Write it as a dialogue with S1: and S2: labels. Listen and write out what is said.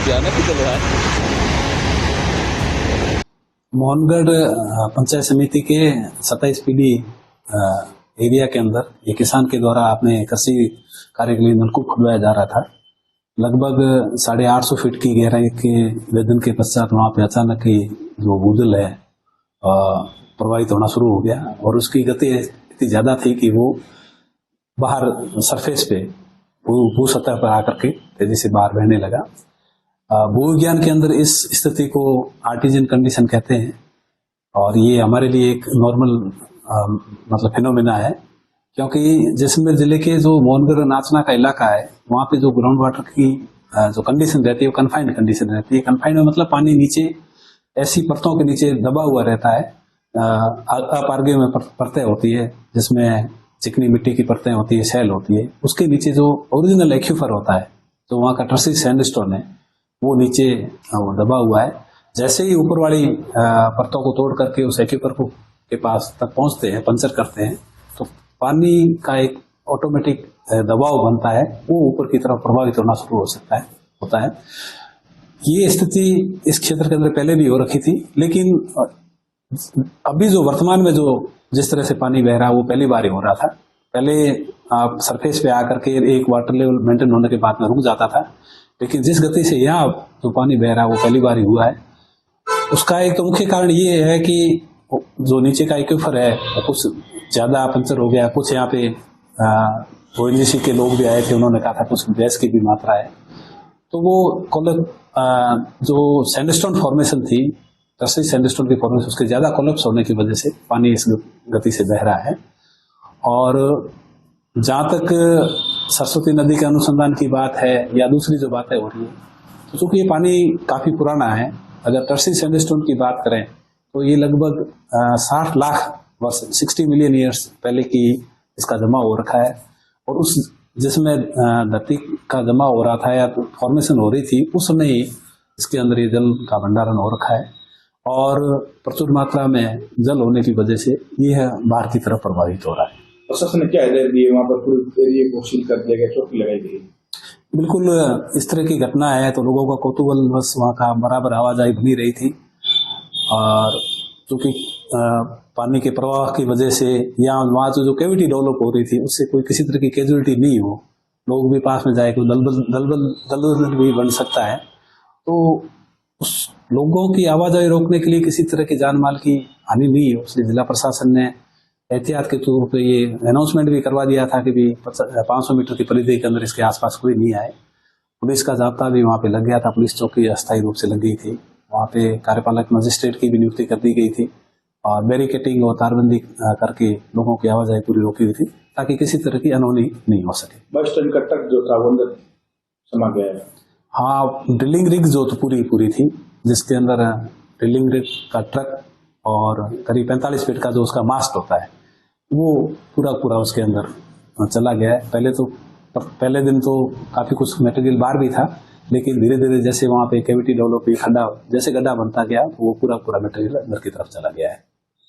S1: भयानक ही चल रहा है।
S2: मोहनगढ़ पंचायत समिति के 27 पीडी एरिया के अंदर ये किसान के द्वारा अपने कृषि कार्य के लिए नलकूप खुदवाया जा रहा था। लगभग 850 फीट की गहराई के वेदन के पश्चात वहां पे अचानक ही जो भूजल है प्रवाहित होना शुरू हो गया और उसकी गति इतनी ज्यादा थी कि वो बाहर सरफेस पे भू सतह पर आकर के तेजी से बाहर बहने लगा। भूविज्ञान के अंदर इस स्थिति को आर्टिजन कंडीशन कहते हैं और ये हमारे लिए एक नॉर्मल मतलब फिनोमिना है, क्योंकि जैसलमेर जिले के जो मोहनगढ़ नाचना का इलाका है वहाँ पे जो ग्राउंड वाटर की जो कंडीशन रहती है वो कन्फाइंड कंडीशन रहती है। कन्फाइंड में मतलब पानी नीचे ऐसी परतों के नीचे दबा हुआ रहता है। अपार्गे में परतें होती है जिसमें चिकनी मिट्टी की परतें होती है, शैल होती है, उसके नीचे जो ओरिजिनल एक्यूफर होता है जो वहाँ का टर्सी सैंडस्टोन है वो नीचे वो दबा हुआ है। जैसे ही ऊपर वाली परतों को तोड़ करके उस एक्यूफर को के पास तक पहुंचते हैं, पंचर करते हैं, तो पानी का एक ऑटोमेटिक दबाव बनता है, वो ऊपर की तरफ प्रभावित होना शुरू होता है। ये स्थिति इस क्षेत्र के अंदर पहले भी हो रखी थी, लेकिन अभी जो वर्तमान में जो जिस तरह से पानी बह रहा है वो पहली बार ही हो रहा था। पहले आप सरफेस पे आकर के एक वाटर लेवल मेंटेन होने के बाद में रुक जाता था, लेकिन जिस गति से यहाँ जो पानी बह रहा है वो पहली बार ही हुआ है। उसका एक तो मुख्य कारण ये है कि जो नीचे का एक्यूफर है वो कुछ ज्यादा पंचर हो गया। कुछ यहाँ पे ओएनजीसी के लोग भी आए थे, उन्होंने कहा था कुछ गैस की भी मात्रा है, तो वो जो सैंडस्टोन फॉर्मेशन थी, टर्सी सैंडस्टोन की फॉर्मेशन, उसके ज्यादा कोलैप्स होने की वजह से पानी इस गति से बह रहा है। और जहां तक सरस्वती नदी के अनुसंधान की बात है या दूसरी जो बातें हो रही है, तो चूंकि ये पानी काफी पुराना है, अगर टर्सी सैंडस्टोन की बात करें तो ये लगभग 60 लाख वर्ष 60 मिलियन ईयर्स पहले की इसका जमा हो रखा है। और उस जिसमें धरती का जमा हो रहा था या फॉर्मेशन हो रही थी उस समय ही इसके अंदर ये जल का भंडारण हो रखा है और प्रचुर मात्रा में जल होने की वजह से यह बाहर की तरफ प्रभावित हो रहा है।
S3: प्रशासन ने क्या हिदायत दी है? वहाँ पर पूरे एरिया को सील कर दिया गया, चौकी लगाई गई।
S2: बिल्कुल इस तरह की घटना है तो लोगों का कौतूहल बस वहाँ का बराबर आवाजाही बनी रही थी। और चूंकि पानी के प्रवाह की वजह से या वहाँ जो कैविटी डेवलप हो रही थी उससे कोई किसी तरह की कैजुअलिटी नहीं हो, लोग भी पास में जाए, कोई दलदल भी बन सकता है, तो उस लोगों की आवाजाही रोकने के लिए किसी तरह की जान माल की हानि नहीं हो, इसलिए जिला प्रशासन ने एहतियात के तौर पर ये अनाउंसमेंट भी करवा दिया था कि भी 500 मीटर की परिधि के अंदर इसके आसपास कोई नहीं आए। पुलिस का जाब्ता भी वहाँ पे लग गया था, पुलिस चौकी अस्थायी रूप से लग गई थी। वहाँ पे कार्यपालक मजिस्ट्रेट की भी नियुक्ति कर दी गई थी और बैरिकेटिंग और तारबंदी करके लोगों की आवाजाही पूरी रोकी हुई थी ताकि किसी तरह की अनहोनी नहीं हो सके।
S3: बस स्टैंड का ट्रक जो था वो अंदर समा गया है।
S2: हाँ, ड्रिलिंग रिग जो तो पूरी थी, जिसके अंदर ड्रिलिंग रिग का ट्रक और करीब 45 फीट का जो उसका मास्ट होता है वो पूरा उसके अंदर चला गया है। पहले दिन तो काफी कुछ मटेरियल बाहर भी था, लेकिन धीरे धीरे जैसे वहाँ पे कैविटी डेवलप हुई, जैसे गड्ढा बनता गया वो पूरा मटेरियल अंदर की तरफ चला गया है।